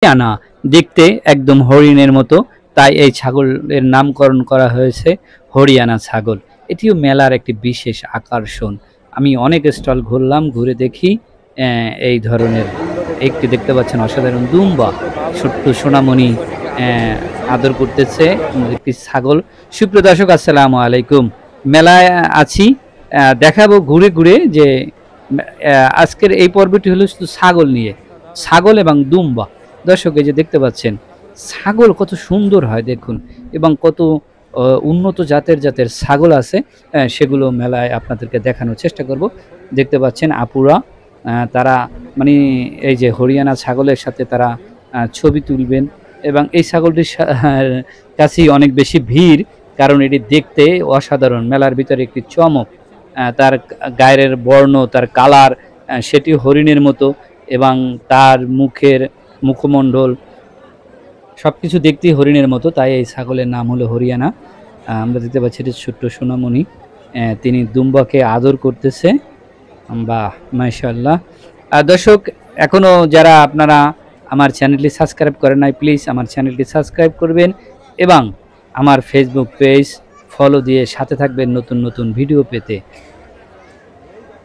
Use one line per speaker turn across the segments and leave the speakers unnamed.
আনা, দেখতে একদম হরিণের মতো, তাই এই ছাগলের নামকরণ করা হয়েছে হরিয়ানা ছাগল। এটিও মেলার একটি বিশেষ আকর্ষণ। আমি অনেক স্টল ঘুরলাম, ঘুরে দেখি এই ধরনের একটি দেখতে পাচ্ছেন অসাধারণ দুম্বা, ছোট্ট সোনামণি আদর করতেছে একটি ছাগল। সুপ্রিয় দর্শক, আসসালামু আলাইকুম। মেলায় আছি, দেখাবো ঘুরে ঘুরে যে আজকের এই পর্বটি হলো শুধু ছাগল নিয়ে, ছাগল এবং দুম্বা। দর্শক, এই যে দেখতে পাচ্ছেন ছাগল কত সুন্দর হয় দেখুন, এবং কত উন্নত জাতের জাতের ছাগল আছে, সেগুলো মেলায় আপনাদেরকে দেখানোর চেষ্টা করব। দেখতে পাচ্ছেন আপুরা, তারা মানে এই যে হরিয়ানা ছাগলের সাথে তারা ছবি তুলবেন, এবং এই ছাগলটির কাছেই অনেক বেশি ভিড়, কারণ এটি দেখতে অসাধারণ। মেলার ভিতরে একটি চমক, তার গায়ের বর্ণ, তার কালার, সেটি হরিণের মতো, এবং তার মুখমণ্ডল সবকিছু দেখতেই হরিণের মতো, তাই এই ছাগলের নাম হলো হরিয়ানা। আমরা দেখতে পাচ্ছি এটি ছোট্ট সোনামণি, তিনি দুম্বাকে আদর করতেছে। বাহ, মাশাআল্লাহ। দর্শক, এখনও যারা আপনারা আমার চ্যানেলটি সাবস্ক্রাইব করেন নাই, প্লিজ আমার চ্যানেলটি সাবস্ক্রাইব করবেন এবং আমার ফেসবুক পেজ ফলো দিয়ে সাথে থাকবেন নতুন নতুন ভিডিও পেতে।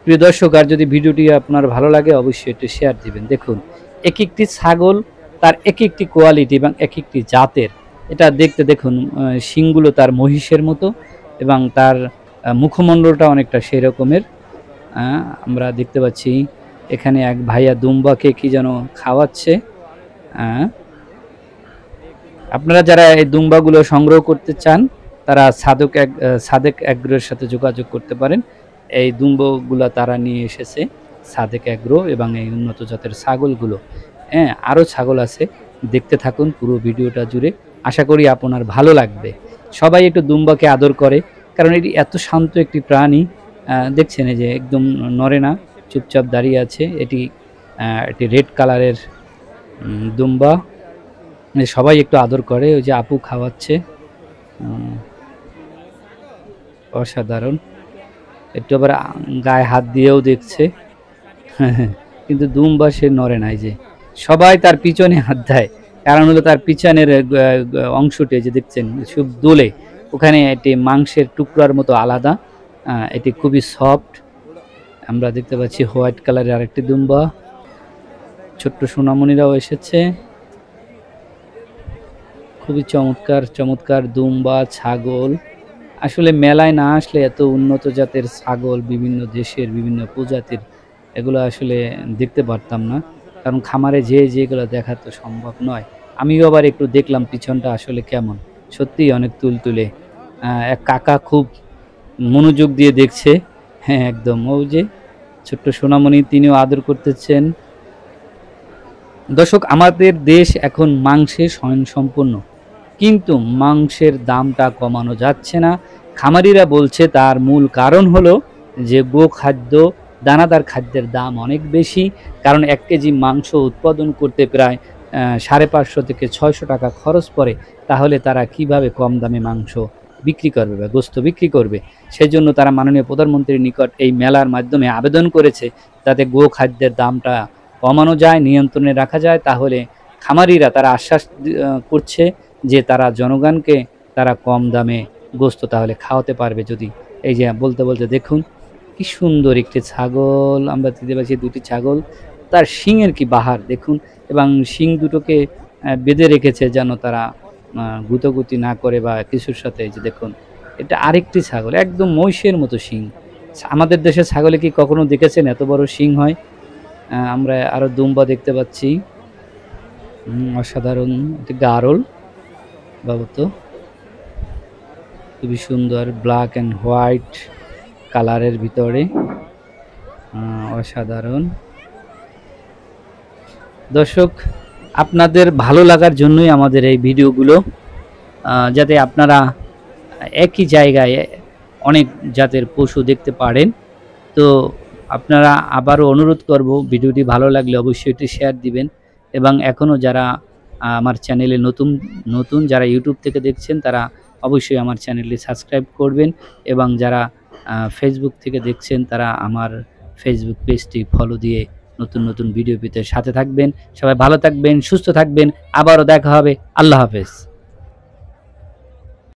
প্রিয় দর্শক, আর যদি ভিডিওটি আপনার ভালো লাগে অবশ্যই একটু শেয়ার দিবেন। দেখুন, এক একটি ছাগল তার এক একটি কোয়ালিটি এবং এক একটি জাতের। এটা দেখতে দেখুন, শিংগুলো তার মহিষের মতো, এবং তার মুখমণ্ডলটা অনেকটা সেই রকমের। আমরা দেখতে পাচ্ছি এখানে এক ভাইয়া দুম্বাকে কি যেন খাওয়াচ্ছে। আপনারা যারা এই দুম্বাগুলো সংগ্রহ করতে চান, তারা সাদেক অ্যাগ্রোর সাথে যোগাযোগ করতে পারেন। এই দুম্বগুলা তারা নিয়ে এসেছে সাদেক অ্যাগ্রো, এবং এই উন্নত জাতের ছাগলগুলো। আরও ছাগল আছে, দেখতে থাকুন পুরো ভিডিওটা জুড়ে, আশা করি আপনার ভালো লাগবে। সবাই একটু দুম্বাকে আদর করে, কারণ এটি এত শান্ত একটি প্রাণী। দেখছেন এই যে একদম নড়ে না, চুপচাপ দাঁড়িয়ে আছে। এটি রেড কালারের দুম্বা, সবাই একটু আদর করে। ওই যে আপু খাওয়াচ্ছে, অসাধারণ। একটু আবার গায়ে হাত দিয়েও দেখছে, কিন্তু দুম্বা সে নড়ে নাই। যে সবাই তার পিছনে হাত দেয়, কারণ হলো তার পিছনের অংশটি যে দেখছেন সব দোলে, ওখানে এটি মাংসের টুকরার মতো আলাদা, এটি খুবই সফট। আমরা দেখতে পাচ্ছি হোয়াইট কালারের আরেকটি দুম্বা, ছোট্ট সোনামণিরাও এসেছে। খুবই চমৎকার চমৎকার দুম্বা ছাগল। আসলে মেলায় না আসলে এত উন্নত জাতের ছাগল, বিভিন্ন দেশের বিভিন্ন প্রজাতির, এগুলো আসলে দেখতে পারতাম না, কারণ খামারে যেগুলো দেখা তো সম্ভব নয়। আমিও আবার একটু দেখলাম পিছনটা আসলে কেমন, সত্যিই অনেক তুলতুলে। এক কাকা খুব মনোযোগ দিয়ে দেখছে, হ্যাঁ একদম। ওই যে ছোট্ট সোনামণি, তিনিও আদর করতেছেন। দর্শক, আমাদের দেশ এখন মাংসে স্বয়ংসম্পূর্ণ, কিন্তু মাংসের দামটা কমানো যাচ্ছে না। খামারিরা বলছে তার মূল কারণ হলো যে গোখাদ্য, দানাদার খাদ্যের দাম অনেক বেশি, কারণ 1 কেজি মাংস উৎপাদন করতে প্রায় 550 থেকে 600 টাকা খরচ পড়ে। তাহলে তারা কিভাবে কম দামে মাংস বিক্রি করবে বা গোস্ত বিক্রি করবে? সেই জন্য তারা মাননীয় প্রধানমন্ত্রীর নিকট এই মেলার মাধ্যমে আবেদন করেছে, যাতে গোখাদ্যের দামটা কমানো যায়, নিয়ন্ত্রণে রাখা যায়। তাহলে খামারিরা তারা আশ্বাস করছে যে তারা জনগণকে তারা কম দামে গোস্ত তাহলে খাওয়াতে পারবে। যদি এই যে বলতে বলতে দেখুন কি সুন্দর একটি ছাগল আমরা দিতে পারছি, দুটি ছাগল, তার শিংয়ের কি বাহার দেখুন, এবং শিং দুটোকে বেঁধে রেখেছে যেন তারা গুতোগুতি না করে বা কিছুর সাথে। এই যে দেখুন, এটা আরেকটি ছাগল, একদম মহিষের মতো শিং। আমাদের দেশের ছাগলে কি কখনো দেখেছেন এত বড় শিং হয়? আমরা আরো দুম্বা দেখতে পাচ্ছি, অসাধারণ। একটি গারল বাবত, খুবই সুন্দর, ব্ল্যাক অ্যান্ড হোয়াইট কালারের ভিতরে, অসাধারণ। দর্শক, আপনাদের ভালো লাগার জন্যই আমাদের এই ভিডিওগুলো, যাতে আপনারা একই জায়গায় অনেক জাতের পশু দেখতে পারেন। তো আপনারা আবারও অনুরোধ করব, ভিডিওটি ভালো লাগলে অবশ্যই একটি শেয়ার দিবেন, এবং এখনও যারা আমার চ্যানেলে নতুন যারা ইউটিউব থেকে দেখছেন, তারা অবশ্যই আমার চ্যানেলটি সাবস্ক্রাইব করবেন, এবং যারা ফেসবুক থেকে দেখছেন তারা আমার ফেসবুক পেজটি ফলো দিয়ে নতুন নতুন ভিডিও পেতে সাথে থাকবেন। সবাই ভালো থাকবেন, সুস্থ থাকবেন। আবারও দেখা হবে। আল্লাহ হাফেজ।